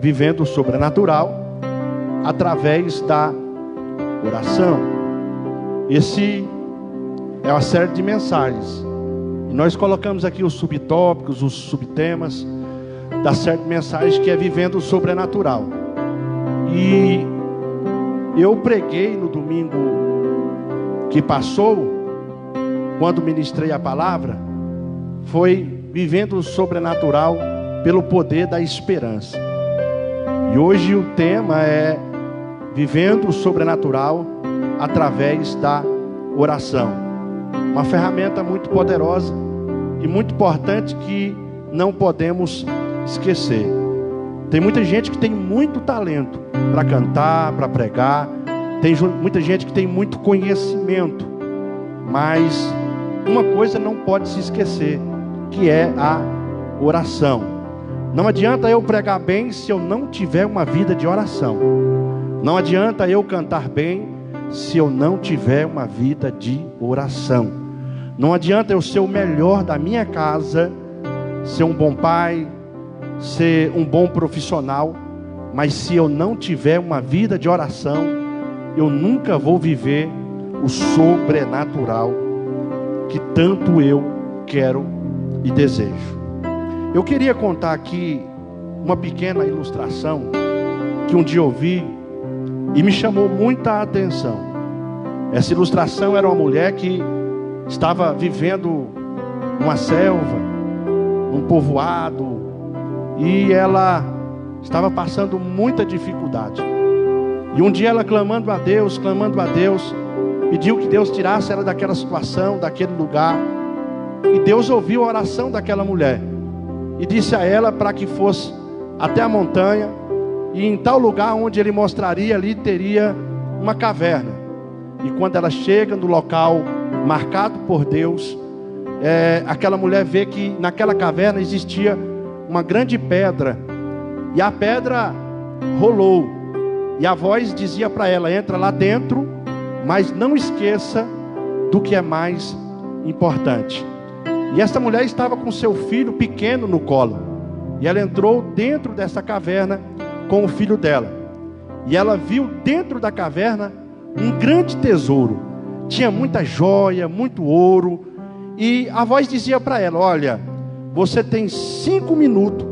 Vivendo o Sobrenatural através da oração. Esse é uma série de mensagens. E nós colocamos aqui os subtópicos, os subtemas da série de mensagens que é Vivendo o Sobrenatural. E eu preguei no domingo que passou, quando ministrei a palavra, foi Vivendo o Sobrenatural pelo poder da esperança. E hoje o tema é Vivendo o Sobrenatural através da oração. Uma ferramenta muito poderosa e muito importante que não podemos esquecer. Tem muita gente que tem muito talento para cantar, para pregar. Tem muita gente que tem muito conhecimento. Mas uma coisa não pode se esquecer, que é a oração. Não adianta eu pregar bem se eu não tiver uma vida de oração. Não adianta eu cantar bem se eu não tiver uma vida de oração. Não adianta eu ser o melhor da minha casa, ser um bom pai, ser um bom profissional, mas se eu não tiver uma vida de oração, eu nunca vou viver o sobrenatural que tanto eu quero e desejo. Eu queria contar aqui uma pequena ilustração que um dia eu vi e me chamou muita atenção. Essa ilustração era uma mulher que estava vivendo numa selva, num povoado, e ela estava passando muita dificuldade. E um dia ela clamando a Deus, pediu que Deus tirasse ela daquela situação, daquele lugar. E Deus ouviu a oração daquela mulher e disse a ela para que fosse até a montanha, e em tal lugar onde ele mostraria, ali teria uma caverna. E quando ela chega no local marcado por Deus, aquela mulher vê que naquela caverna existia uma grande pedra, e a pedra rolou, e a voz dizia para ela: entra lá dentro, mas não esqueça do que é mais importante. E esta mulher estava com seu filho pequeno no colo, e ela entrou dentro dessa caverna com o filho dela, e ela viu dentro da caverna um grande tesouro. Tinha muita joia, muito ouro, e a voz dizia para ela: olha, você tem 5 minutos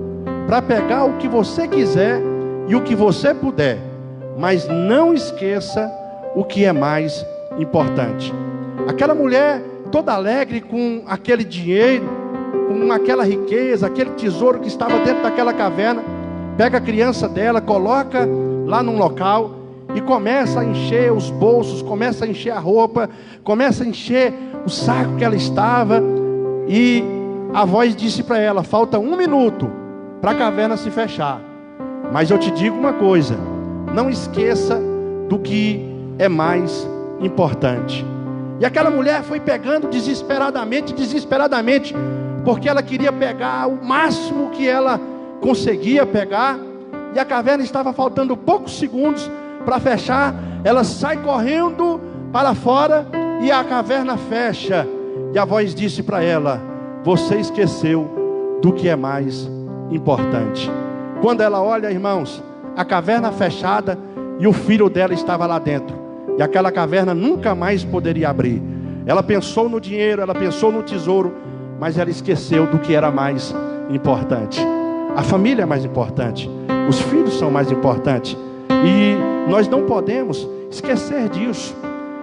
para pegar o que você quiser e o que você puder, mas não esqueça o que é mais importante. Aquela mulher, toda alegre com aquele dinheiro, com aquela riqueza, aquele tesouro que estava dentro daquela caverna, pega a criança dela, coloca lá num local e começa a encher os bolsos, começa a encher a roupa, começa a encher o saco que ela estava. E a voz disse para ela: falta 1 minuto para a caverna se fechar, mas eu te digo uma coisa, não esqueça do que é mais importante. E aquela mulher foi pegando desesperadamente, porque ela queria pegar o máximo que ela conseguia pegar, e a caverna estava faltando poucos segundos para fechar. Ela sai correndo para fora e a caverna fecha, e a voz disse para ela: você esqueceu do que é mais importante. Quando ela olha, irmãos, a caverna fechada e o filho dela estava lá dentro, e aquela caverna nunca mais poderia abrir. Ela pensou no dinheiro, ela pensou no tesouro, mas ela esqueceu do que era mais importante. A família é mais importante, os filhos são mais importantes, e nós não podemos esquecer disso.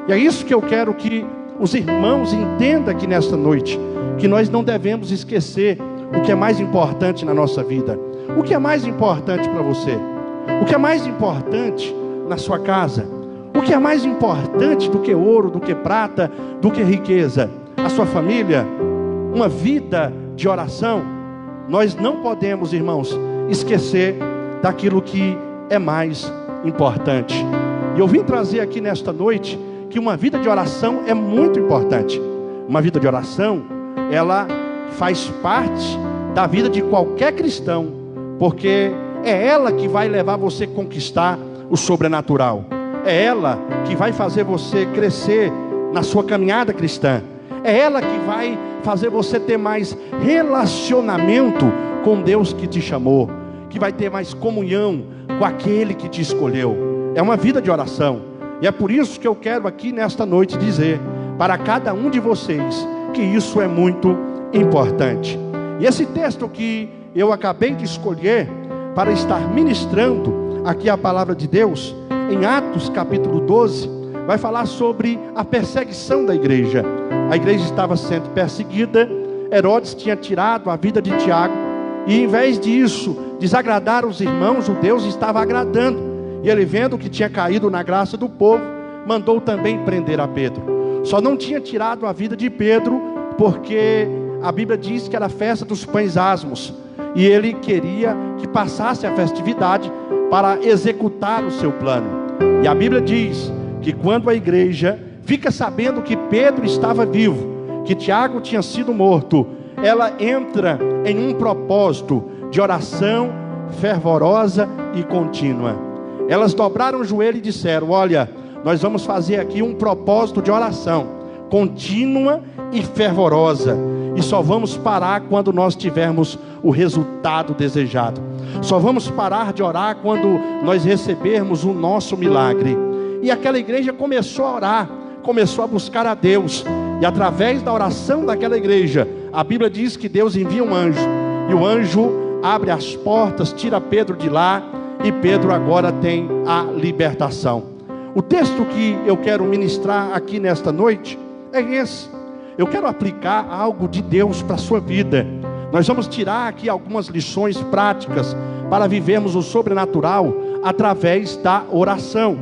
E é isso que eu quero que os irmãos entendam aqui nesta noite, que nós não devemos esquecer o que é mais importante na nossa vida. O que é mais importante para você? O que é mais importante na sua casa? O que é mais importante do que ouro, do que prata, do que riqueza? A sua família? Uma vida de oração? Nós não podemos, irmãos, esquecer daquilo que é mais importante. E eu vim trazer aqui nesta noite que uma vida de oração é muito importante. Uma vida de oração, ela faz parte da vida de qualquer cristão, porque é ela que vai levar você a conquistar o sobrenatural. É ela que vai fazer você crescer na sua caminhada cristã. É ela que vai fazer você ter mais relacionamento com Deus que te chamou, que vai ter mais comunhão com aquele que te escolheu. É uma vida de oração. E é por isso que eu quero aqui nesta noite dizer para cada um de vocês que isso é muito importante. E esse texto que eu acabei de escolher para estar ministrando aqui a palavra de Deus, em Atos capítulo 12, vai falar sobre a perseguição da igreja. A igreja estava sendo perseguida, Herodes tinha tirado a vida de Tiago, e em vez disso desagradar os irmãos, o Deus estava agradando. E ele, vendo que tinha caído na graça do povo, mandou também prender a Pedro. Só não tinha tirado a vida de Pedro, porque a Bíblia diz que era a festa dos pães asmos, e ele queria que passasse a festividade para executar o seu plano. E a Bíblia diz que quando a igreja fica sabendo que Pedro estava vivo, que Tiago tinha sido morto, ela entra em um propósito de oração fervorosa e contínua. Elas dobraram o joelho e disseram: olha, nós vamos fazer aqui um propósito de oração contínua e fervorosa, e só vamos parar quando nós tivermos o resultado desejado. Só vamos parar de orar quando nós recebermos o nosso milagre. E aquela igreja começou a orar, começou a buscar a Deus, e através da oração daquela igreja, a Bíblia diz que Deus envia um anjo, e o anjo abre as portas, tira Pedro de lá, e Pedro agora tem a libertação. O texto que eu quero ministrar aqui nesta noite é esse. Eu quero aplicar algo de Deus para a sua vida. Nós vamos tirar aqui algumas lições práticas para vivermos o sobrenatural através da oração.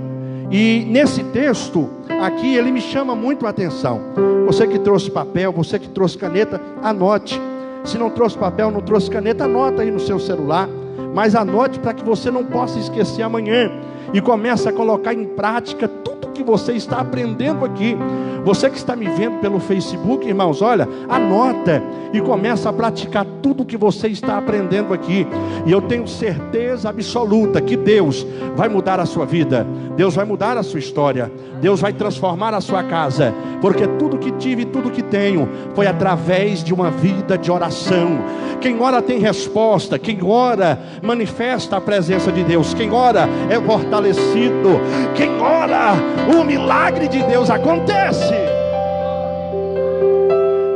E nesse texto aqui, ele me chama muito a atenção. Você que trouxe papel, você que trouxe caneta, anote. Se não trouxe papel, não trouxe caneta, anota aí no seu celular. Mas anote para que você não possa esquecer amanhã. E comece a colocar em prática tudo que você está aprendendo aqui. Você que está me vendo pelo Facebook, irmãos, olha, anota e começa a praticar tudo que você está aprendendo aqui. E eu tenho certeza absoluta que Deus vai mudar a sua vida, Deus vai mudar a sua história, Deus vai transformar a sua casa, porque tudo que tive e tudo que tenho foi através de uma vida de oração. Quem ora tem resposta, quem ora manifesta a presença de Deus, quem ora é fortalecido, quem ora, o milagre de Deus acontece.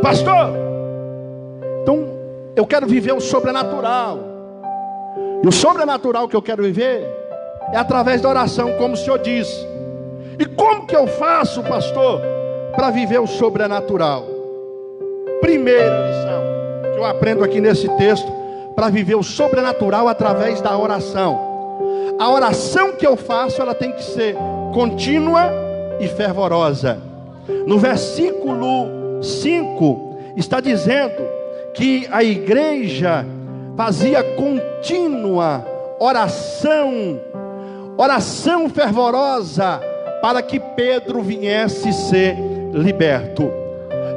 Pastor, então eu quero viver o sobrenatural, e o sobrenatural que eu quero viver é através da oração, como o Senhor disse. E como que eu faço, pastor, para viver o sobrenatural? Primeira lição que eu aprendo aqui nesse texto, para viver o sobrenatural através da oração. A oração que eu faço, ela tem que ser contínua e fervorosa. No versículo 5 está dizendo que a igreja fazia contínua oração fervorosa para que Pedro viesse ser liberto.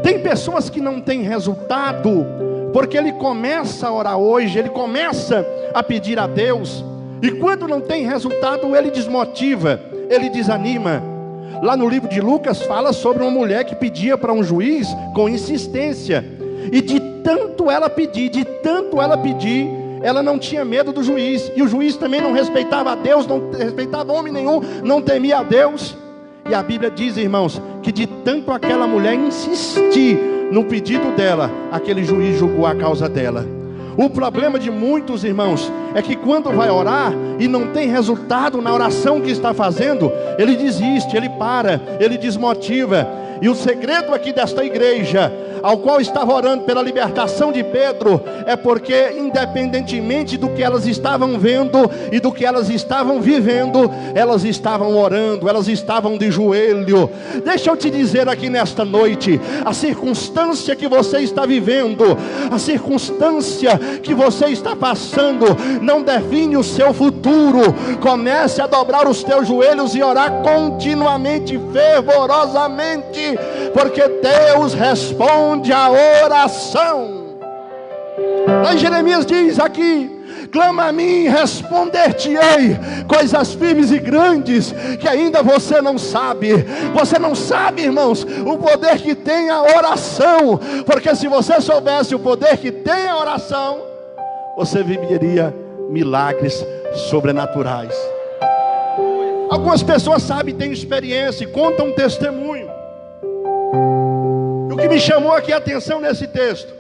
Tem pessoas que não têm resultado, porque ele começa a orar hoje, ele começa a pedir a Deus, e quando não tem resultado, ele desmotiva, ele desanima. Lá no livro de Lucas fala sobre uma mulher que pedia para um juiz com insistência, e de tanto ela pedir, ela não tinha medo do juiz, e o juiz também não respeitava a Deus, não respeitava homem nenhum, não temia a Deus. E a Bíblia diz, irmãos, que de tanto aquela mulher insistir no pedido dela, aquele juiz julgou a causa dela. O problema de muitos, irmãos, é que quando vai orar e não tem resultado na oração que está fazendo, ele desiste, ele para, ele desmotiva. E o segredo aqui desta igreja, ao qual estava orando pela libertação de Pedro, é porque independentemente do que elas estavam vendo e do que elas estavam vivendo, elas estavam orando, elas estavam de joelho. Deixa eu te dizer aqui nesta noite, a circunstância que você está vivendo, a circunstância que você está passando, não define o seu futuro. Comece a dobrar os teus joelhos e orar continuamente, fervorosamente, porque Deus responde a oração. Lá em Jeremias diz aqui: clama a mim, responder-te-ei coisas firmes e grandes que ainda você não sabe. Você não sabe, irmãos, o poder que tem a oração, porque se você soubesse o poder que tem a oração, você viveria milagres sobrenaturais. Algumas pessoas sabem, têm experiência e contam um testemunho. E o que me chamou aqui a atenção nesse texto,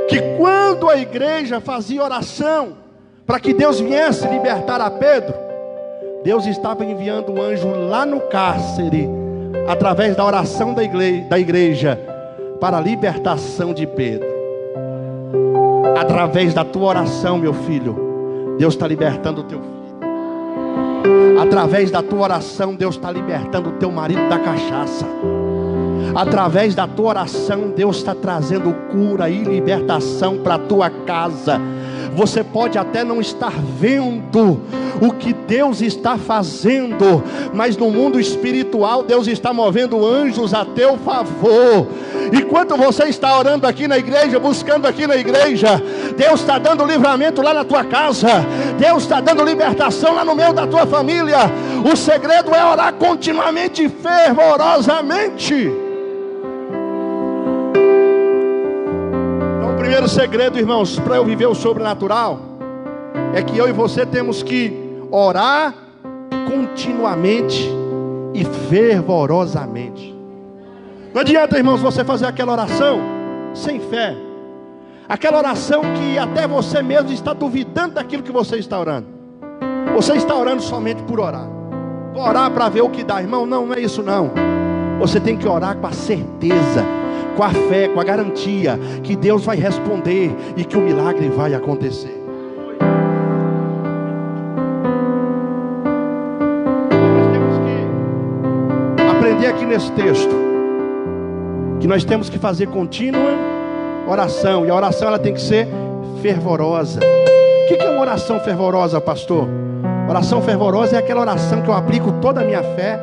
que quando a igreja fazia oração para que Deus viesse libertar a Pedro, Deus estava enviando um anjo lá no cárcere, através da oração da igreja, para a libertação de Pedro. Através da tua oração, meu filho, Deus está libertando o teu filho. Através da tua oração, Deus está libertando o teu marido da cachaça. Através da tua oração, Deus está trazendo cura e libertação para a tua casa. Você pode até não estar vendo o que Deus está fazendo, mas no mundo espiritual Deus está movendo anjos a teu favor. Enquanto você está orando aqui na igreja, buscando aqui na igreja, Deus está dando livramento lá na tua casa, Deus está dando libertação lá no meio da tua família. O segredo é orar continuamente e fervorosamente. Então, o primeiro segredo, irmãos, para eu viver o sobrenatural, é que eu e você temos que orar continuamente e fervorosamente. Não adianta, irmãos, você fazer aquela oração sem fé, aquela oração que até você mesmo está duvidando daquilo que você está orando. Você está orando somente por orar. Vou orar para ver o que dá, irmão. Não é isso não. Você tem que orar com a certeza, com a fé, com a garantia que Deus vai responder e que o milagre vai acontecer. Aprender aqui nesse texto que nós temos que fazer contínua oração, e a oração ela tem que ser fervorosa. O que é uma oração fervorosa, pastor? Oração fervorosa é aquela oração que eu aplico toda a minha fé,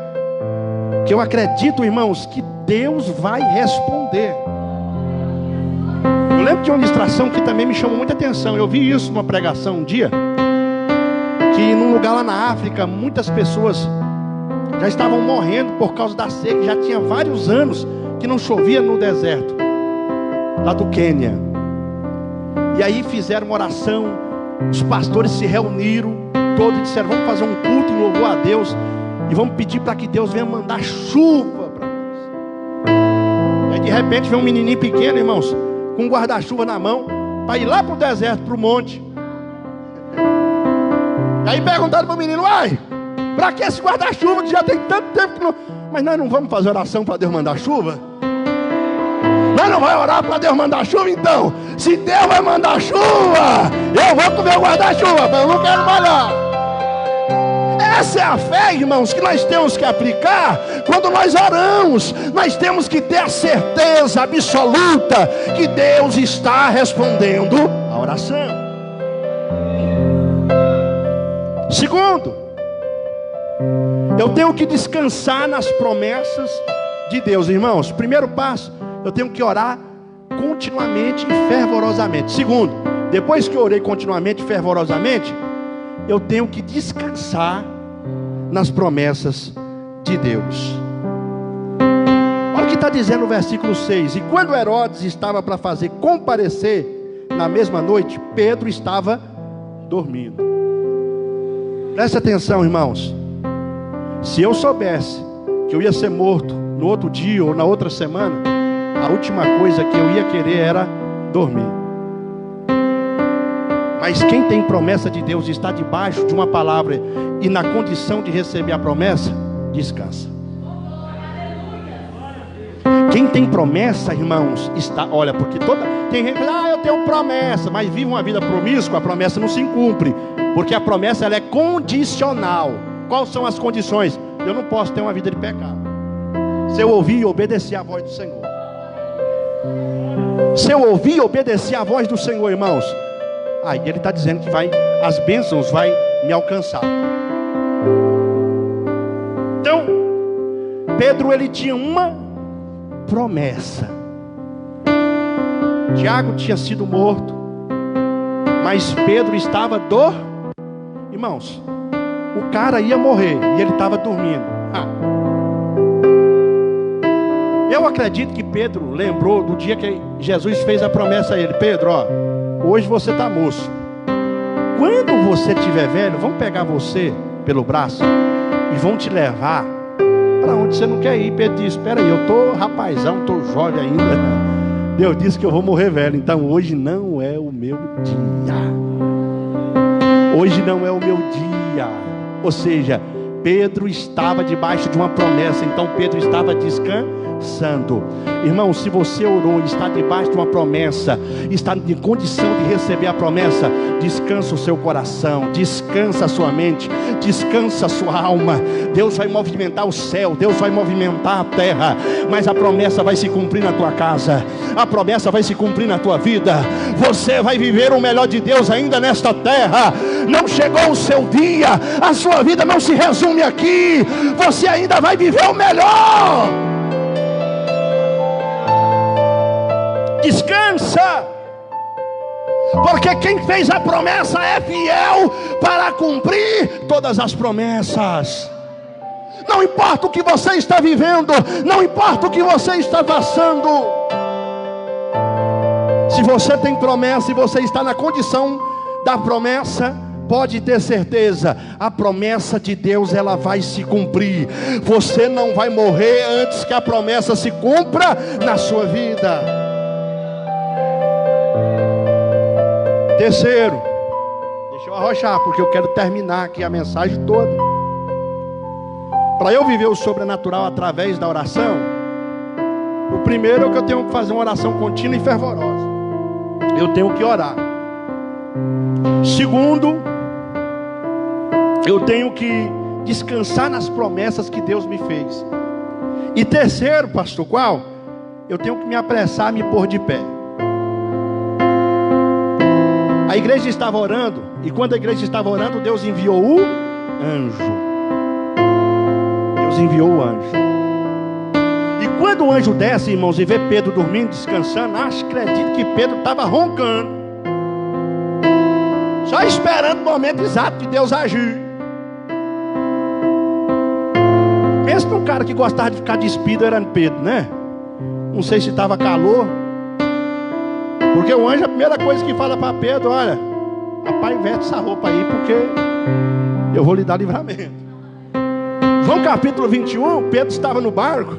que eu acredito, irmãos, que Deus vai responder. Eu lembro de uma ministração que também me chamou muita atenção. Eu vi isso numa pregação um dia, que num lugar lá na África, muitas pessoas já estavam morrendo por causa da seca. Já tinha vários anos que não chovia no deserto lá do Quênia. E aí fizeram uma oração. Os pastores se reuniram todos e disseram: vamos fazer um culto em louvor a Deus e vamos pedir para que Deus venha mandar chuva para nós. E aí de repente vem um menininho pequeno, irmãos, com um guarda-chuva na mão, para ir lá para o deserto, para o monte. E aí perguntaram para o menino: uai, para que esse guarda-chuva que já tem tanto tempo que não... Mas nós não vamos fazer oração para Deus mandar chuva? Nós não vamos orar para Deus mandar chuva então? Se Deus vai mandar chuva, eu vou com o meu guarda-chuva, mas eu não quero molhar. Essa é a fé, irmãos, que nós temos que aplicar quando nós oramos. Nós temos que ter a certeza absoluta que Deus está respondendo a oração. Segundo, eu tenho que descansar nas promessas de Deus, irmãos. Primeiro passo, eu tenho que orar continuamente e fervorosamente. Segundo, depois que eu orei continuamente e fervorosamente, eu tenho que descansar nas promessas de Deus. Olha o que está dizendo o versículo 6. E quando Herodes estava para fazer comparecer na mesma noite, Pedro estava dormindo. Presta atenção, irmãos. Se eu soubesse que eu ia ser morto no outro dia ou na outra semana, a última coisa que eu ia querer era dormir. Mas quem tem promessa de Deus, está debaixo de uma palavra e na condição de receber a promessa, descansa. Quem tem promessa, irmãos, está... Olha, porque tem gente que diz: eu tenho promessa, mas vive uma vida promíscua, a promessa não se cumpre. Porque a promessa ela é condicional. Quais são as condições? Eu não posso ter uma vida de pecado se eu ouvir e obedecer a voz do Senhor. Se eu ouvir e obedecer a voz do Senhor, irmãos, aí ele está dizendo que as bênçãos vai me alcançar. Então, Pedro, ele tinha uma promessa. Tiago tinha sido morto, mas Pedro estava Irmãos, o cara ia morrer e ele estava dormindo. Eu acredito que Pedro lembrou do dia que Jesus fez a promessa a ele: Pedro, hoje você está moço. quando você estiver velho, vão pegar você pelo braço e vão te levar para onde você não quer ir. Pedro disse: espera aí, eu estou rapazão, estou jovem ainda. Deus disse que eu vou morrer velho, então hoje não é o meu dia. Hoje não é o meu dia. Ou seja, Pedro estava debaixo de uma promessa, então Pedro estava descansando. Irmão, se você orou e está debaixo de uma promessa, está em condição de receber a promessa, descansa o seu coração, descansa a sua mente, descansa a sua alma. Deus vai movimentar o céu, Deus vai movimentar a terra, mas a promessa vai se cumprir na tua casa, a promessa vai se cumprir na tua vida. Você vai viver o melhor de Deus ainda nesta terra. Não chegou o seu dia, a sua vida não se resume aqui, você ainda vai viver o melhor. Descansa, porque quem fez a promessa é fiel para cumprir todas as promessas. Não importa o que você está vivendo, não importa o que você está passando, se você tem promessa e você está na condição da promessa, pode ter certeza, a promessa de Deus ela vai se cumprir. Você não vai morrer antes que a promessa se cumpra na sua vida. Terceiro, deixa eu arrochar, porque eu quero terminar aqui a mensagem toda. Para eu viver o sobrenatural através da oração, o primeiro é que eu tenho que fazer uma oração contínua e fervorosa. Eu tenho que orar. Segundo, eu tenho que descansar nas promessas que Deus me fez. E terceiro, pastor, qual? Eu tenho que me apressar a me pôr de pé. A igreja estava orando, e quando a igreja estava orando, Deus enviou o anjo. Deus enviou o anjo. E quando o anjo desce, irmãos, e vê Pedro dormindo, descansando, acredito que Pedro estava roncando, só esperando o momento exato de Deus agir. Pensa num cara que gostava de ficar despido, era Pedro, né? Não sei se estava calor, porque o anjo, a primeira coisa que fala para Pedro: olha, rapaz, veste essa roupa aí, porque eu vou lhe dar livramento. João capítulo 21, Pedro estava no barco.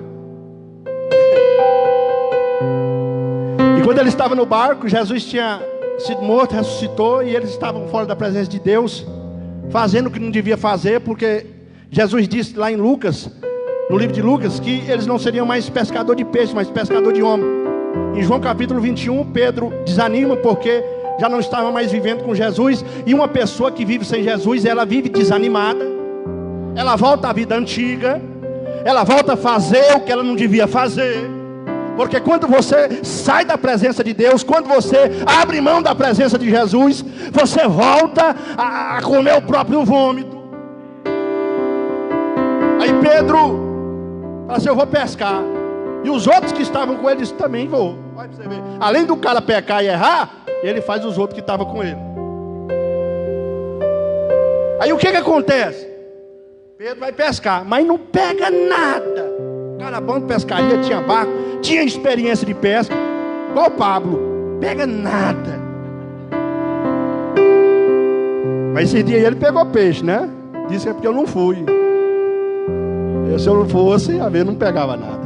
E quando ele estava no barco, Jesus tinha sido morto, ressuscitou, e eles estavam fora da presença de Deus, fazendo o que não devia fazer, porque Jesus disse lá em Lucas, no livro de Lucas, que eles não seriam mais pescador de peixe, mas pescador de homem. Em João capítulo 21, Pedro desanima, porque já não estava mais vivendo com Jesus. E uma pessoa que vive sem Jesus, ela vive desanimada, ela volta à vida antiga, ela volta a fazer o que ela não devia fazer. Porque quando você sai da presença de Deus, quando você abre mão da presença de Jesus, você volta a comer o próprio vômito. Aí Pedro fala assim: eu vou pescar. E os outros que estavam com ele disseram: também vou. Olha pra você ver. Além do cara pecar e errar, ele faz os outros que estavam com ele. Aí o que acontece? Pedro vai pescar, mas não pega nada. Cara bom de pescaria, tinha barco, tinha experiência de pesca, igual o Pablo, pega nada. Mas esse dia ele pegou peixe, né? Disse que é porque eu não fui. Se eu não fosse, a ver, não pegava nada.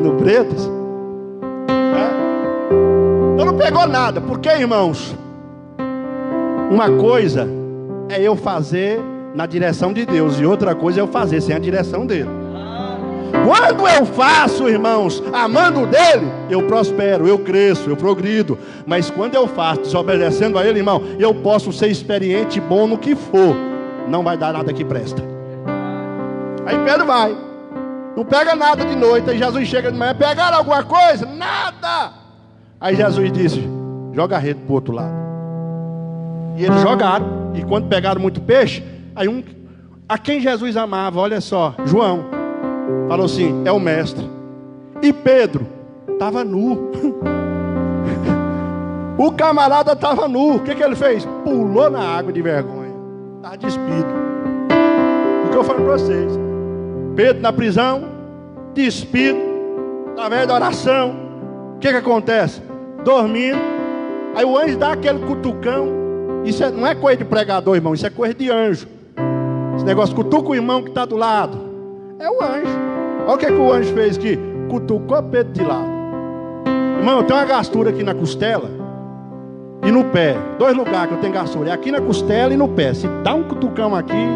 No Pretas, então não pegou nada. Porque, irmãos, uma coisa é eu fazer na direção de Deus, e outra coisa é eu fazer sem a direção dele. Quando eu faço, irmãos, amando dele, eu prospero, eu cresço, eu progrido. Mas quando eu faço desobedecendo a ele, irmão, eu posso ser experiente e bom no que for, não vai dar nada que presta. Aí Pedro vai, não pega nada de noite. Aí Jesus chega de manhã: pegaram alguma coisa? Nada. Aí Jesus disse: joga a rede para o outro lado. E eles jogaram, e quando pegaram muito peixe, aí a quem Jesus amava, olha só, João, falou assim: é o mestre. E Pedro estava nu. O camarada estava nu. O que ele fez? Pulou na água de vergonha. Estava despido. O que eu falo para vocês: Pedro na prisão, despido, através da oração. O que acontece? Dormindo, Aí o anjo dá aquele cutucão. Isso não é coisa de pregador, irmão, isso é coisa de anjo. Esse negócio, cutuca o irmão que está do lado. É o anjo. Olha o que o anjo fez aqui. Cutucou Pedro de lado. Irmão, eu tenho uma gastura aqui na costela e no pé. 2 lugares que eu tenho gastura. É aqui na costela e no pé. Se dá um cutucão aqui,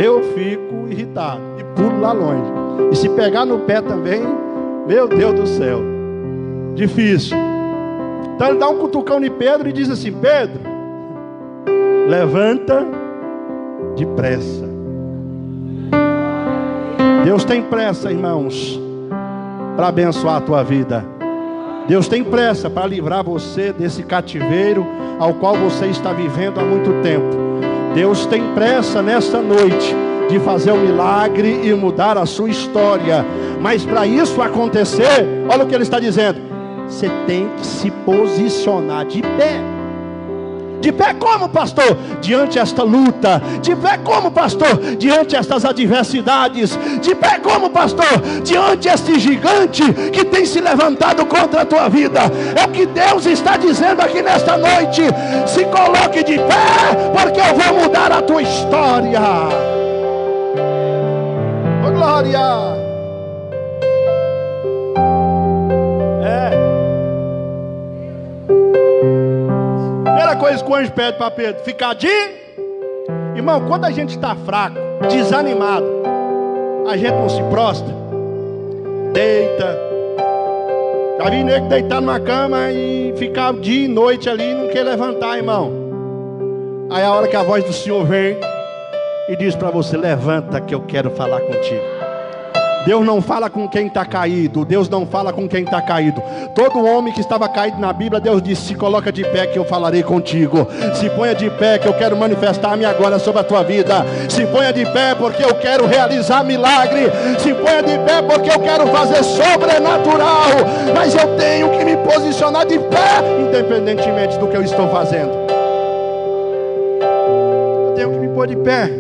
eu fico irritado e pulo lá longe. E se pegar no pé também, meu Deus do céu, difícil. Então ele dá um cutucão em Pedro e diz assim: Pedro, levanta depressa. Deus tem pressa, irmãos, para abençoar a tua vida. Deus tem pressa para livrar você desse cativeiro ao qual você está vivendo há muito tempo. Deus tem pressa nesta noite de fazer um milagre e mudar a sua história. Mas para isso acontecer, olha o que ele está dizendo: você tem que se posicionar de pé. De pé como, pastor? Diante esta luta. De pé como, pastor? Diante estas adversidades. De pé como, pastor? Diante este gigante que tem se levantado contra a tua vida. É o que Deus está dizendo aqui nesta noite. Se coloque de pé, porque eu vou mudar a tua história. Oh, glória! Coisa que o anjo pede para Pedro: ficar de... Irmão, quando a gente está fraco, desanimado, a gente não se prostra, deita. Já vi nego deitar numa cama e ficar dia e noite ali e não quer levantar, irmão. Aí a hora que a voz do Senhor vem e diz para você: levanta que eu quero falar contigo. Deus não fala com quem está caído. Deus não fala com quem está caído. Todo homem que estava caído na Bíblia, Deus disse: se coloca de pé que eu falarei contigo. Se ponha de pé que eu quero manifestar-me agora sobre a tua vida. Se ponha de pé porque eu quero realizar milagre. Se ponha de pé porque eu quero fazer sobrenatural. Mas eu tenho que me posicionar de pé, independentemente do que eu estou fazendo. Eu tenho que me pôr de pé.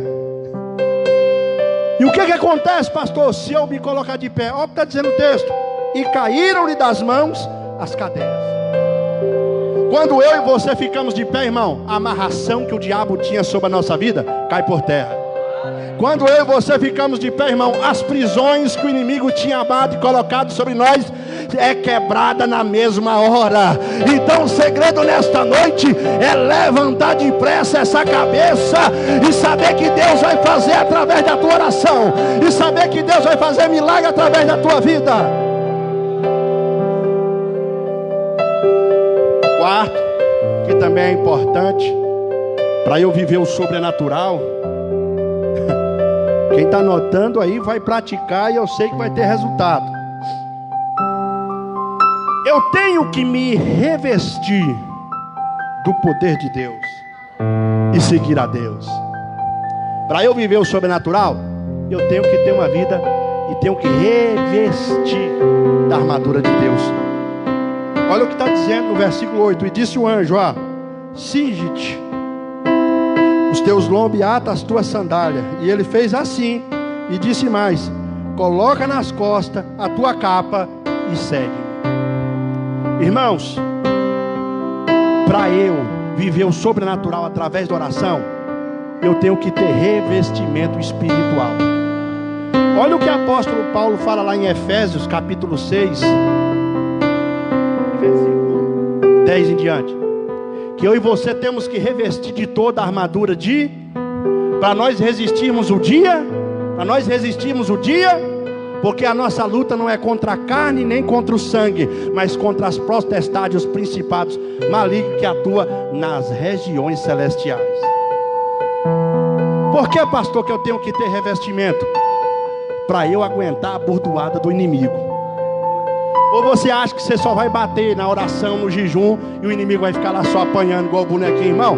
E o que acontece, pastor, se eu me colocar de pé? Olha o que está dizendo o texto: e caíram-lhe das mãos as cadeias. Quando eu e você ficamos de pé, irmão, a amarração que o diabo tinha sobre a nossa vida cai por terra. Quando eu e você ficamos de pé, irmão, as prisões que o inimigo tinha amado e colocado sobre nós é quebrada na mesma hora. Então o segredo nesta noite é levantar depressa essa cabeça e saber que Deus vai fazer através da tua oração, e saber que Deus vai fazer milagre através da tua vida. Quarto, que também é importante para eu viver o sobrenatural. Quem está anotando aí vai praticar, e eu sei que vai ter resultado. Eu tenho que me revestir do poder de Deus e seguir a Deus. Para eu viver o sobrenatural, eu tenho que ter uma vida e tenho que revestir da armadura de Deus. Olha o que está dizendo no versículo 8: e disse o anjo: cinge-te os teus lombos e ata as tuas sandálias. E ele fez assim e disse mais: coloca nas costas a tua capa e segue-me. Irmãos, para eu viver o sobrenatural através da oração, eu tenho que ter revestimento espiritual. Olha o que o apóstolo Paulo fala lá em Efésios capítulo 6, versículo 10 em diante: que eu e você temos que revestir de toda a armadura para nós resistirmos o dia, porque a nossa luta não é contra a carne nem contra o sangue, mas contra as potestades, os principados malignos que atuam nas regiões celestiais. Por que, pastor, que eu tenho que ter revestimento? Para eu aguentar a bordoada do inimigo. Ou você acha que você só vai bater na oração, no jejum, e o inimigo vai ficar lá só apanhando igual o bonequinho, irmão?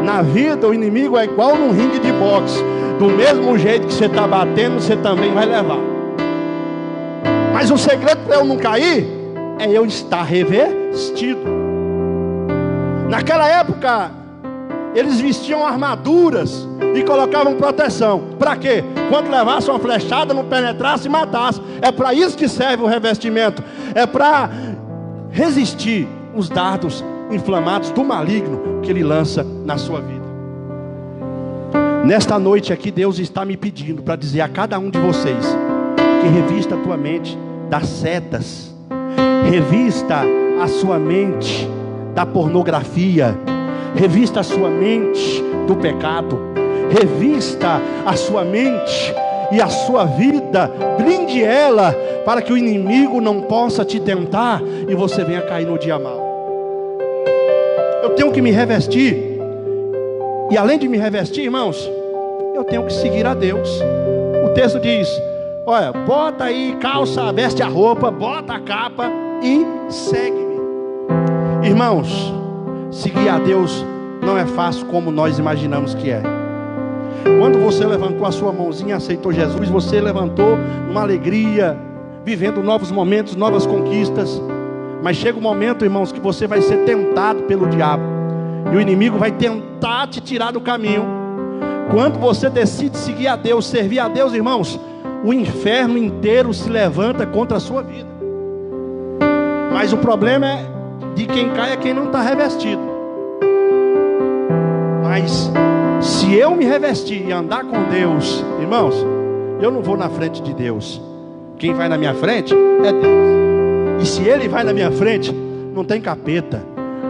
Na vida o inimigo é igual num ringue de boxe. Do mesmo jeito que você está batendo, você também vai levar. Mas o segredo para eu não cair é eu estar revestido. Naquela época eles vestiam armaduras e colocavam proteção. Para quê? Quando levasse uma flechada, não penetrasse e matasse. É para isso que serve o revestimento. É para resistir os dardos inflamados do maligno que ele lança na sua vida. Nesta noite aqui, Deus está me pedindo para dizer a cada um de vocês que revista a tua mente das setas, revista a sua mente da pornografia, revista a sua mente do pecado, revista a sua mente e a sua vida, blinde ela para que o inimigo não possa te tentar e você venha cair no dia mau. Eu tenho que me revestir, e além de me revestir, irmãos, eu tenho que seguir a Deus. O texto diz: olha, bota aí calça, veste a roupa, bota a capa e segue-me. Irmãos, seguir a Deus não é fácil como nós imaginamos que é. Quando você levantou a sua mãozinha e aceitou Jesus, você levantou numa alegria, vivendo novos momentos, novas conquistas. Mas chega um momento, irmãos, que você vai ser tentado pelo diabo, e o inimigo vai tentar te tirar do caminho. Quando você decide seguir a Deus, servir a Deus, irmãos, o inferno inteiro se levanta contra a sua vida. Mas o problema é de quem cai é quem não está revestido. Mas se eu me revestir e andar com Deus, irmãos, eu não vou na frente de Deus. Quem vai na minha frente é Deus. E se Ele vai na minha frente, não tem capeta,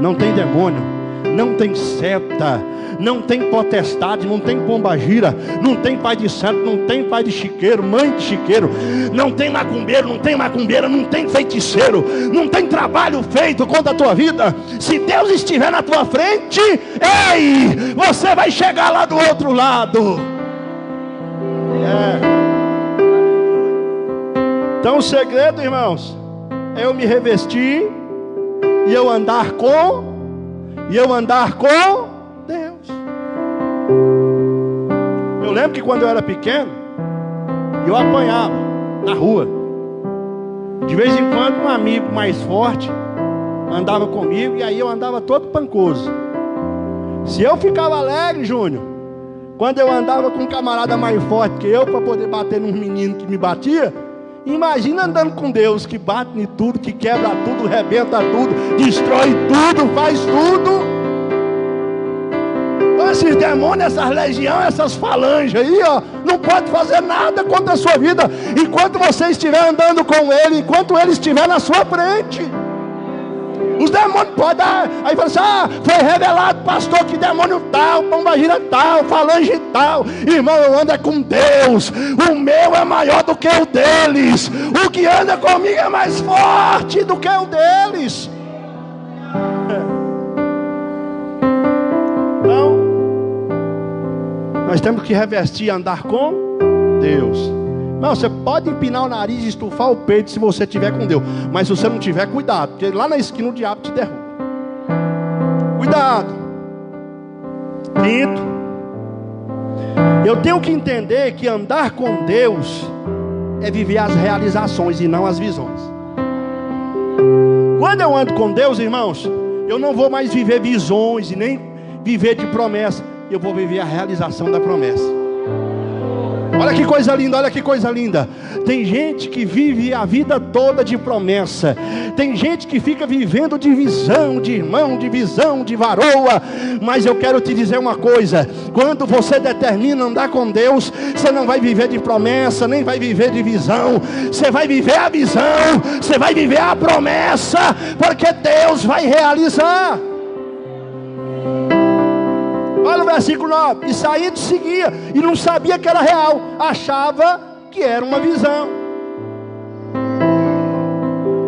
não tem demônio, não tem seta, não tem potestade, não tem pombagira, não tem pai de santo, não tem pai de chiqueiro, mãe de chiqueiro, não tem macumbeiro, não tem macumbeira, não tem feiticeiro, não tem trabalho feito contra a tua vida. Se Deus estiver na tua frente, ei, você vai chegar lá do outro lado. Então o segredo, irmãos, é eu me revestir e eu andar com Deus. Eu lembro que quando eu era pequeno, eu apanhava na rua. De vez em quando um amigo mais forte andava comigo, e aí eu andava todo pancoso. Se eu ficava alegre, Júnior, quando eu andava com um camarada mais forte que eu, para poder bater num menino que me batia, imagina andando com Deus, que bate em tudo, que quebra tudo, rebenta tudo, destrói tudo, faz tudo. Então esses demônios, essas legiões, essas falanges aí, ó, não pode fazer nada contra a sua vida, enquanto você estiver andando com Ele, enquanto Ele estiver na sua frente. Os demônios podem dar, aí fala assim: foi revelado, pastor, que demônio tal, pombagira tal, falange tal. Irmão, eu ando com Deus, o meu é maior do que o deles, o que anda comigo é mais forte do que o deles. Então, nós temos que revestir e andar com Deus. Não, você pode empinar o nariz e estufar o peito se você estiver com Deus, mas se você não tiver, cuidado, porque lá na esquina o diabo te derruba. Cuidado. Quinto, eu tenho que entender que andar com Deus é viver as realizações e não as visões. Quando eu ando com Deus, irmãos, eu não vou mais viver visões e nem viver de promessa, eu vou viver a realização da promessa. Olha que coisa linda, olha que coisa linda. Tem gente que vive a vida toda de promessa. Tem gente que fica vivendo de visão, de irmão, de visão, de varoa. Mas eu quero te dizer uma coisa: quando você determina andar com Deus, você não vai viver de promessa, nem vai viver de visão. Você vai viver a visão, você vai viver a promessa, porque Deus vai realizar. Olha o versículo 9: e saindo seguia, e não sabia que era real, achava que era uma visão.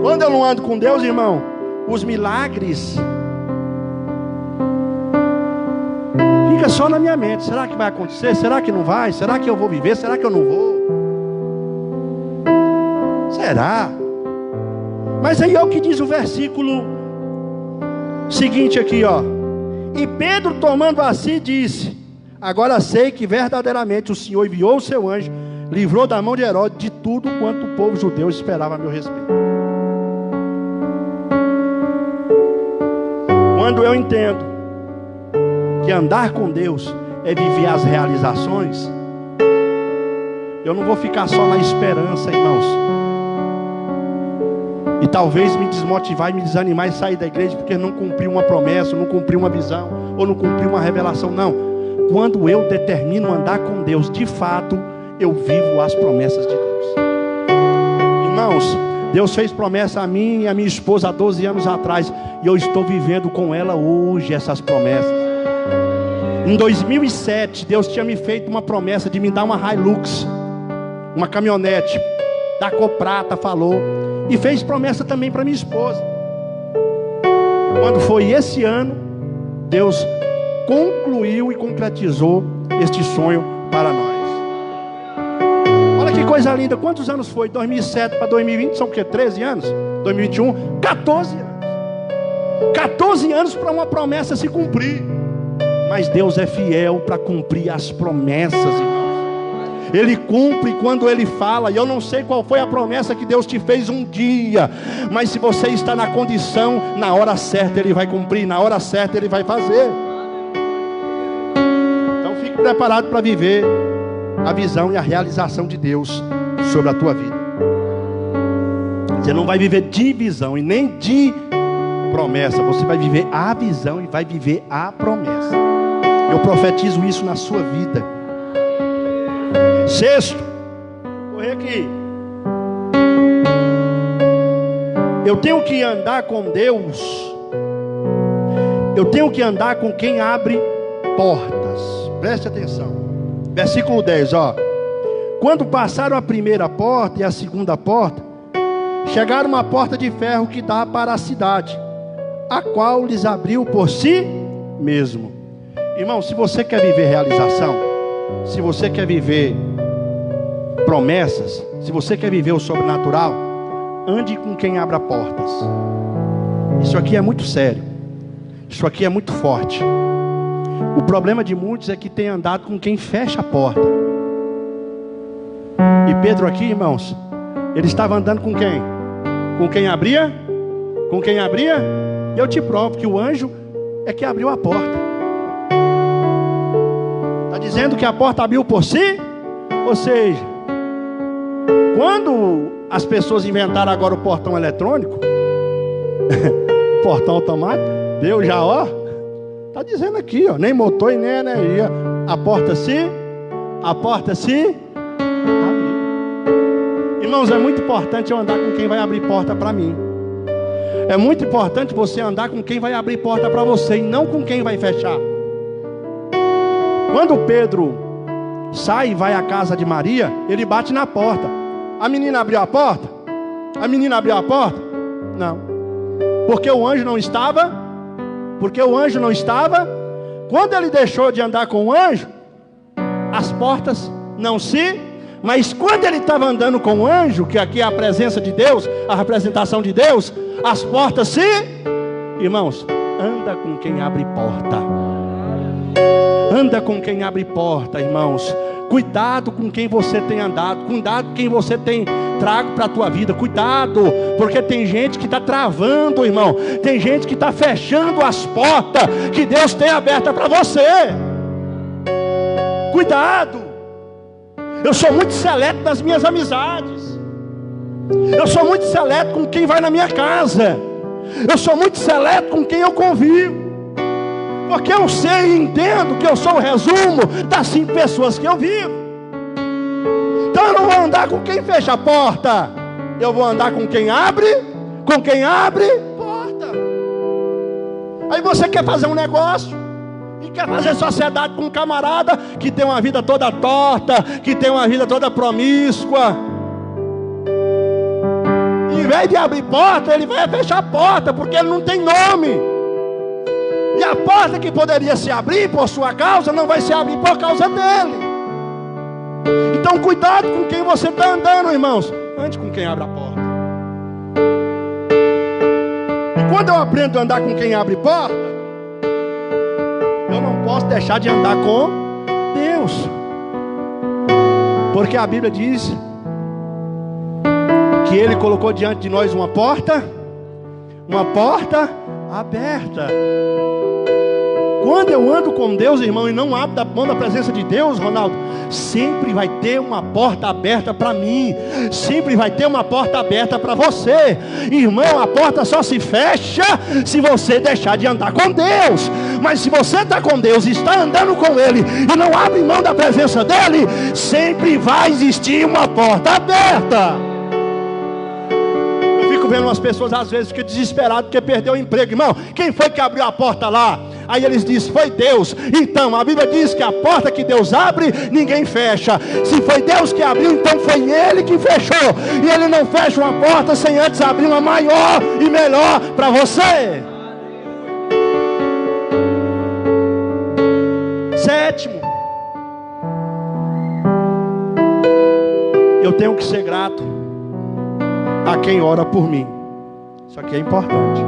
Quando eu não ando com Deus, irmão, os milagres fica só na minha mente. Será que vai acontecer? Será que não vai? Será que eu vou viver? Será que eu não vou? Será? Mas aí é o que diz o versículo seguinte aqui, ó: e Pedro, tomando a si, disse: agora sei que verdadeiramente o Senhor enviou o seu anjo, livrou da mão de Herodes de tudo quanto o povo judeu esperava a meu respeito. Quando eu entendo que andar com Deus é viver as realizações, eu não vou ficar só na esperança, irmãos. E talvez me desmotivar e me desanimar e sair da igreja porque não cumpriu uma promessa, não cumpriu uma visão, ou não cumpriu uma revelação. Não. Quando eu determino andar com Deus, de fato, eu vivo as promessas de Deus. Irmãos, Deus fez promessa a mim e a minha esposa há 12 anos atrás. E eu estou vivendo com ela hoje essas promessas. Em 2007, Deus tinha me feito uma promessa de me dar uma Hilux, uma caminhonete. Da cor prata, falou. E fez promessa também para minha esposa. Quando foi esse ano, Deus concluiu e concretizou este sonho para nós. Olha que coisa linda. Quantos anos foi? 2007 para 2020, são o quê? 13 anos? 2021, 14 anos. 14 anos para uma promessa se cumprir. Mas Deus é fiel para cumprir as promessas, irmãos. Ele cumpre quando Ele fala. E eu não sei qual foi a promessa que Deus te fez um dia, mas se você está na condição, na hora certa Ele vai cumprir, na hora certa Ele vai fazer. Então fique preparado para viver a visão e a realização de Deus sobre a tua vida. Você não vai viver de visão e nem de promessa. Você vai viver a visão e vai viver a promessa. Eu profetizo isso na sua vida. Sexto, correr aqui. Eu tenho que andar com Deus. Eu tenho que andar com quem abre portas. Preste atenção. Versículo 10, ó. Quando passaram a primeira porta e a segunda porta, chegaram uma porta de ferro que dá para a cidade, a qual lhes abriu por si mesmo. Irmão, se você quer viver realização, se você quer viver promessas, se você quer viver o sobrenatural, ande com quem abra portas. Isso aqui é muito sério. Isso aqui é muito forte. O problema de muitos é que tem andado com quem fecha a porta. E Pedro aqui, irmãos, ele estava andando com quem? Com quem abria? Com quem abria? Eu te provo que o anjo é que abriu a porta. Está dizendo que a porta abriu por si? Ou seja, quando as pessoas inventaram agora o portão eletrônico, o portão automático, Deus já, ó, está dizendo aqui, ó, nem motor e nem energia. A porta se abriu. Irmãos, é muito importante eu andar com quem vai abrir porta para mim. É muito importante você andar com quem vai abrir porta para você e não com quem vai fechar. Quando Pedro sai e vai à casa de Maria, ele bate na porta. A menina abriu a porta? A menina abriu a porta? Não. Porque o anjo não estava? Porque o anjo não estava? Quando ele deixou de andar com o anjo, as portas não se... Mas quando ele estava andando com o anjo, que aqui é a presença de Deus, a representação de Deus, as portas se... Irmãos, anda com quem abre porta. Anda com quem abre porta, irmãos. Cuidado com quem você tem andado. Cuidado com quem você tem trago para a tua vida. Cuidado, porque tem gente que está travando, irmão. Tem gente que está fechando as portas que Deus tem aberta para você. Cuidado. Eu sou muito seleto nas minhas amizades. Eu sou muito seleto com quem vai na minha casa. Eu sou muito seleto com quem eu convivo. Porque eu sei e entendo que eu sou o resumo das 5 pessoas que eu vivo. Então eu não vou andar com quem fecha a porta. Eu vou andar com quem abre porta. Aí você quer fazer um negócio e quer fazer sociedade com um camarada que tem uma vida toda torta, que tem uma vida toda promíscua. Em vez de abrir porta, ele vai fechar a porta, porque ele não tem nome. E a porta que poderia se abrir por sua causa, não vai se abrir por causa dele. Então cuidado com quem você está andando, irmãos. Ande com quem abre a porta. E quando eu aprendo a andar com quem abre porta, eu não posso deixar de andar com Deus. Porque a Bíblia diz que Ele colocou diante de nós uma porta aberta. Quando eu ando com Deus, irmão, e não abro a mão da presença de Deus, Ronaldo, sempre vai ter uma porta aberta para mim, sempre vai ter uma porta aberta para você. Irmão, a porta só se fecha se você deixar de andar com Deus. Mas se você está com Deus e está andando com Ele e não abre mão da presença dEle, sempre vai existir uma porta aberta. Eu fico vendo umas pessoas às vezes ficam desesperadas porque perdeu o emprego. Irmão, quem foi que abriu a porta lá? Aí eles dizem, foi Deus. Então a Bíblia diz que a porta que Deus abre, ninguém fecha. Se foi Deus que abriu, então foi Ele que fechou. E Ele não fecha uma porta sem antes abrir uma maior e melhor para você. Sétimo, eu tenho que ser grato a quem ora por mim. Isso aqui é importante.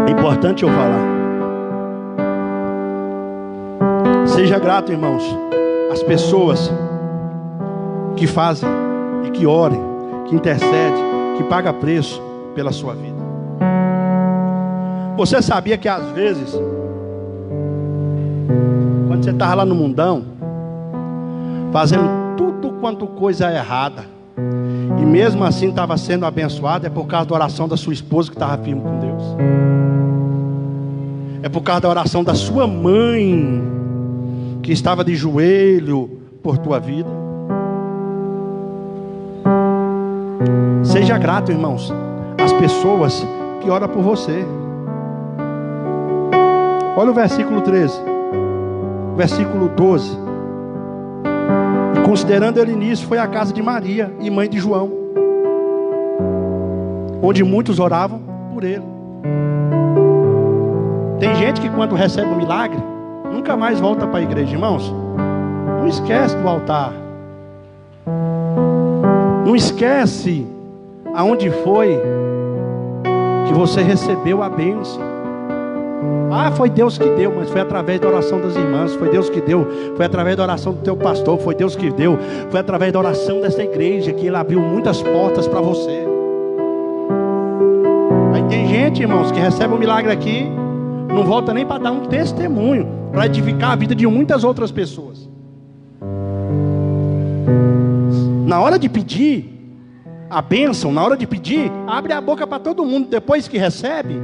É importante eu falar. Seja grato, irmãos, às pessoas que fazem e que orem, que intercedem, que pagam preço pela sua vida. Você sabia que às vezes, quando você estava lá no mundão, fazendo tudo quanto coisa errada, e mesmo assim estava sendo abençoado, é por causa da oração da sua esposa que estava firme com Deus. É por causa da oração da sua mãe, que estava de joelho por tua vida. Seja grato, irmãos, às pessoas que oram por você. Olha o versículo 13, versículo 12. E considerando ele nisso, foi à casa de Maria e mãe de João, onde muitos oravam por ele. Tem gente que quando recebe um milagre, nunca mais volta para a igreja. Irmãos, não esquece do altar. Não esquece aonde foi que você recebeu a bênção. Ah, foi Deus que deu, mas foi através da oração das irmãs. Foi Deus que deu, foi através da oração do teu pastor. Foi Deus que deu, foi através da oração dessa igreja que Ele abriu muitas portas para você. Aí tem gente, irmãos, que recebe um milagre aqui, não volta nem para dar um testemunho, para edificar a vida de muitas outras pessoas. Na hora de pedir a bênção, na hora de pedir, abre a boca para todo mundo. Depois que recebe,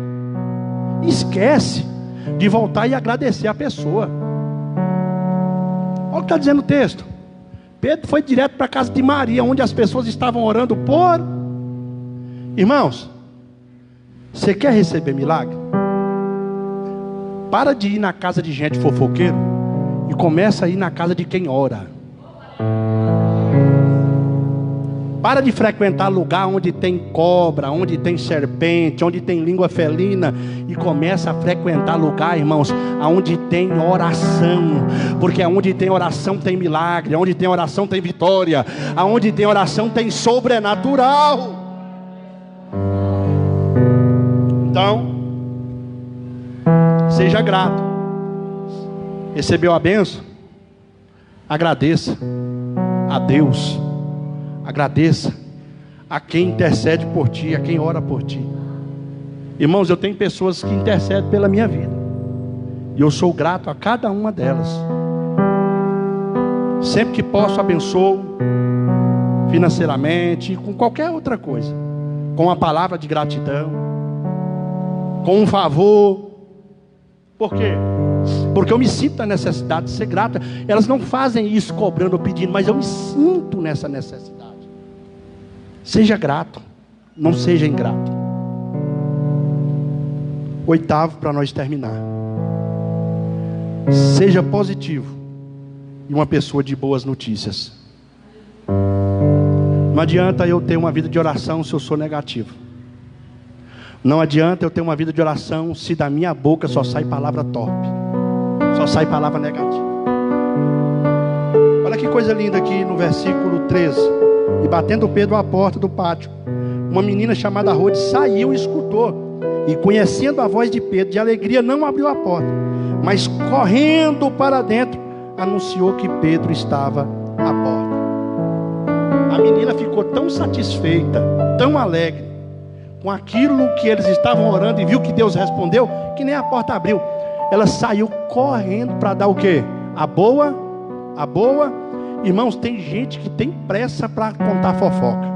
esquece de voltar e agradecer a pessoa. Olha o que está dizendo o texto. Pedro foi direto para a casa de Maria, onde as pessoas estavam orando por... Irmãos, você quer receber milagre? Para de ir na casa de gente fofoqueiro e começa a ir na casa de quem ora. Para de frequentar lugar onde tem cobra, onde tem serpente, onde tem língua felina, e começa a frequentar lugar, irmãos, onde tem oração. Porque onde tem oração tem milagre, onde tem oração tem vitória, onde tem oração tem sobrenatural. Então, seja grato. Recebeu a bênção? Agradeça a Deus. Agradeça a quem intercede por ti, a quem ora por ti. Irmãos, eu tenho pessoas que intercedem pela minha vida, e eu sou grato a cada uma delas. Sempre que posso, abençoo financeiramente, com qualquer outra coisa, com uma palavra de gratidão, com um favor. Por quê? Porque eu me sinto na necessidade de ser grato. Elas não fazem isso cobrando ou pedindo, mas eu me sinto nessa necessidade. Seja grato, não seja ingrato. Oitavo, para nós terminar. Seja positivo e uma pessoa de boas notícias. Não adianta eu ter uma vida de oração se eu sou negativo. Não adianta eu ter uma vida de oração se da minha boca só sai palavra torpe, só sai palavra negativa. Olha que coisa linda aqui no versículo 13. E batendo Pedro à porta do pátio, uma menina chamada Rode saiu e escutou. E conhecendo a voz de Pedro, de alegria não abriu a porta, mas correndo para dentro, anunciou que Pedro estava à porta. A menina ficou tão satisfeita, tão alegre com aquilo que eles estavam orando, e viu que Deus respondeu, que nem a porta abriu. Ela saiu correndo para dar o quê? A boa. Irmãos, tem gente que tem pressa para contar fofoca.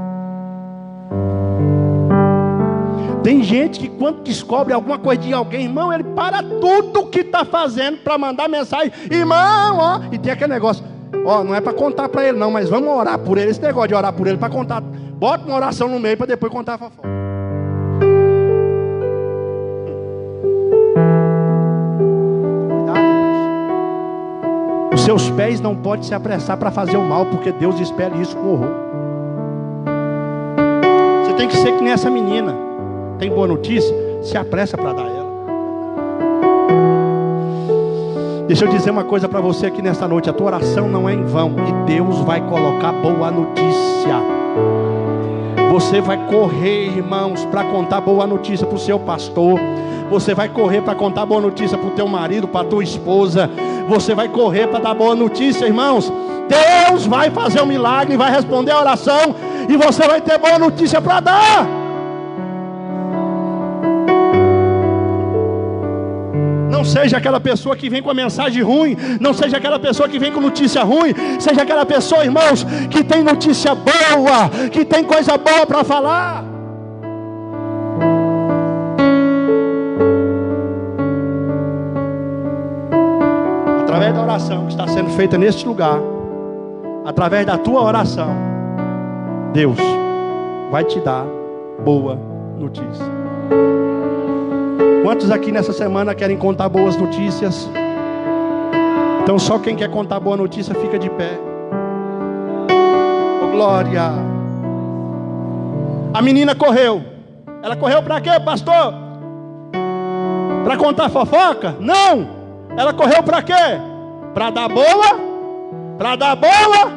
Tem gente que quando descobre alguma coisa de alguém, irmão, ele para tudo que está fazendo para mandar mensagem. Irmão, ó, e tem aquele negócio, ó, não é para contar para ele não, mas vamos orar por ele. Esse negócio de orar por ele para contar, bota uma oração no meio para depois contar a fofoca. Cuidado, irmãos. Os seus pés não podem se apressar para fazer o mal, porque Deus espera isso com horror. Você tem que ser que nem essa menina. Tem boa notícia? Se apressa para dar ela. Deixa eu dizer uma coisa para você aqui nesta noite. A tua oração não é em vão. E Deus vai colocar boa notícia. Você vai correr, irmãos, para contar boa notícia para o seu pastor. Você vai correr para contar boa notícia para o teu marido, para a tua esposa. Você vai correr para dar boa notícia, irmãos. Deus vai fazer um milagre, vai responder a oração. E você vai ter boa notícia para dar. Não seja aquela pessoa que vem com a mensagem ruim. Não seja aquela pessoa que vem com notícia ruim. Seja aquela pessoa, irmãos, que tem notícia boa, que tem coisa boa para falar. Através da oração que está sendo feita neste lugar, através da tua oração, Deus vai te dar boa notícia. Quantos aqui nessa semana querem contar boas notícias? Então só quem quer contar boa notícia fica de pé. Oh, glória! A menina correu. Ela correu para quê, pastor? Para contar fofoca? Não! Ela correu para quê? Para dar boa? Para dar boa?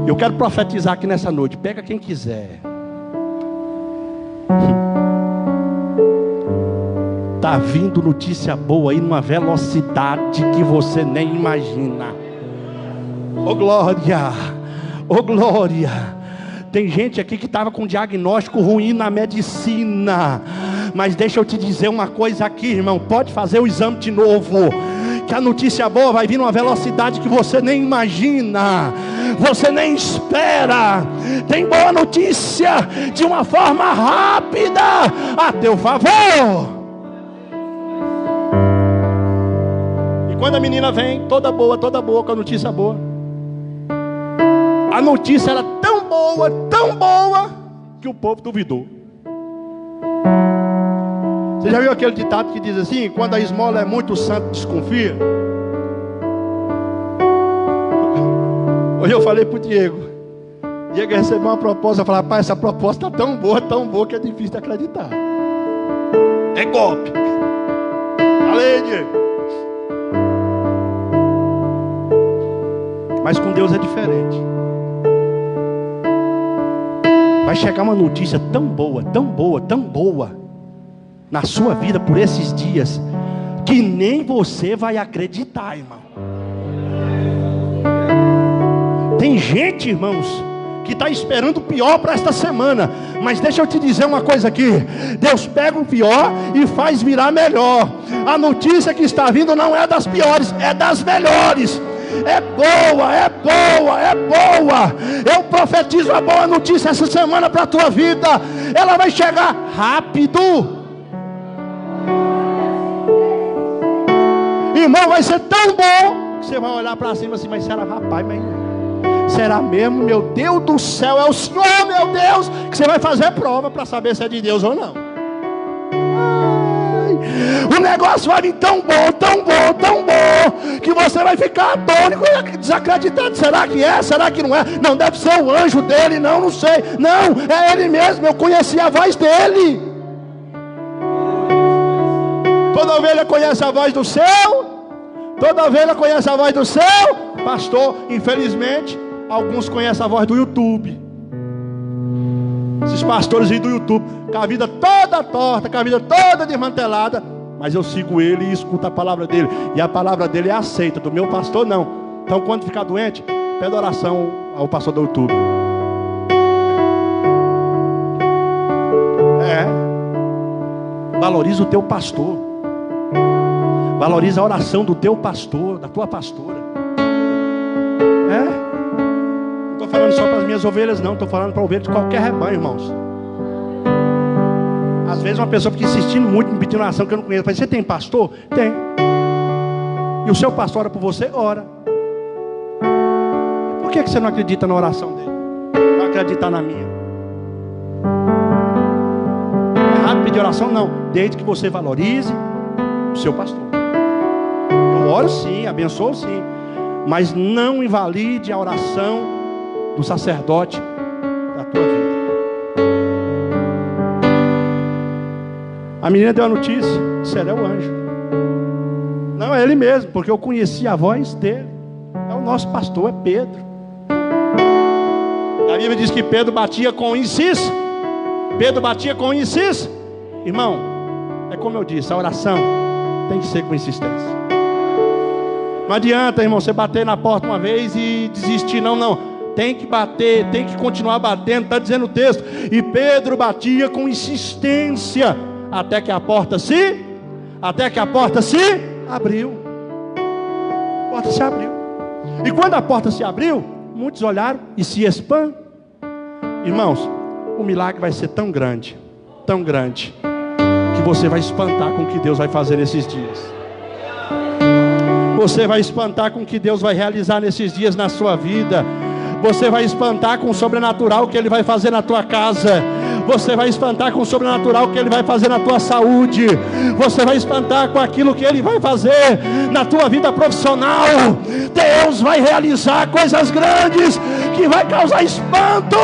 Eu quero profetizar aqui nessa noite. Pega quem quiser. Está vindo notícia boa aí numa velocidade que você nem imagina. Oh glória, oh glória. Tem gente aqui que estava com diagnóstico ruim na medicina. Mas deixa eu te dizer uma coisa aqui, irmão. Pode fazer o exame de novo, que a notícia boa vai vir numa velocidade que você nem imagina, você nem espera. Tem boa notícia de uma forma rápida a teu favor. E quando a menina vem, toda boa, com a notícia boa, a notícia era tão boa, que o povo duvidou. Você já viu aquele ditado que diz assim: quando a esmola é muito, o santo desconfia? Hoje eu falei para o Diego recebeu uma proposta. Eu falei: rapaz, essa proposta está tão boa que é difícil de acreditar. É golpe. Falei, Diego. Mas com Deus é diferente. Vai chegar uma notícia tão boa na sua vida por esses dias, que nem você vai acreditar, irmão. Tem gente, irmãos, que está esperando o pior para esta semana. Mas deixa eu te dizer uma coisa aqui: Deus pega o pior e faz virar melhor. A notícia que está vindo não é das piores, é das melhores. É boa. Eu profetizo a boa notícia essa semana para a tua vida. Ela vai chegar rápido. Irmão, vai ser tão bom que você vai olhar para cima assim: mas será, rapaz, será mesmo? Meu Deus do céu, é o Senhor, meu Deus, que você vai fazer prova para saber se é de Deus ou não. O negócio vai vir tão bom, que você vai ficar atônito, desacreditado. Será que é? Será que não é? Não, deve ser o anjo dele. Não sei. Não, é ele mesmo. Eu conheci a voz dele. Toda ovelha conhece a voz do seu. Toda ovelha conhece a voz do seu pastor. Infelizmente, alguns conhecem a voz do YouTube. Esses pastores aí do YouTube, com a vida toda torta, com a vida toda desmantelada, mas eu sigo ele e escuto a palavra dele, e a palavra dele é aceita, do meu pastor não. Então quando ficar doente, pede oração ao pastor do YouTube. Valoriza o teu pastor. Valoriza a oração do teu pastor, da tua pastora. Não estou falando só para as minhas ovelhas, não. Estou falando para ovelhas de qualquer rebanho, irmãos. Às vezes uma pessoa fica insistindo muito, me pedindo oração que eu não conheço. Você tem pastor? Tem. E o seu pastor ora por você? Ora. Por que você não acredita na oração dele? Não acredita na minha? É errado pedir oração? Não. Desde que você valorize o seu pastor. Eu oro sim, abençoo sim. Mas não invalide a oração do sacerdote da tua vida. A menina deu a notícia. Será o anjo. Não, é ele mesmo, porque eu conheci a voz dele. É o nosso pastor, é Pedro. A Bíblia diz que Pedro batia com inciso. Pedro batia com inciso. Irmão, é como eu disse, a oração tem que ser com insistência. Não adianta, irmão, você bater na porta uma vez e desistir. Não. Tem que bater, tem que continuar batendo. Está dizendo o texto. E Pedro batia com insistência até que a porta se abriu. A porta se abriu. E quando a porta se abriu, muitos olharam e se espantaram. Irmãos, o milagre vai ser tão grande, que você vai espantar com o que Deus vai fazer nesses dias. Você vai espantar com o que Deus vai realizar nesses dias na sua vida. Você vai espantar com o sobrenatural que Ele vai fazer na tua casa. Você vai espantar com o sobrenatural que Ele vai fazer na tua saúde. Você vai espantar com aquilo que Ele vai fazer na tua vida profissional. Deus vai realizar coisas grandes que vai causar espanto.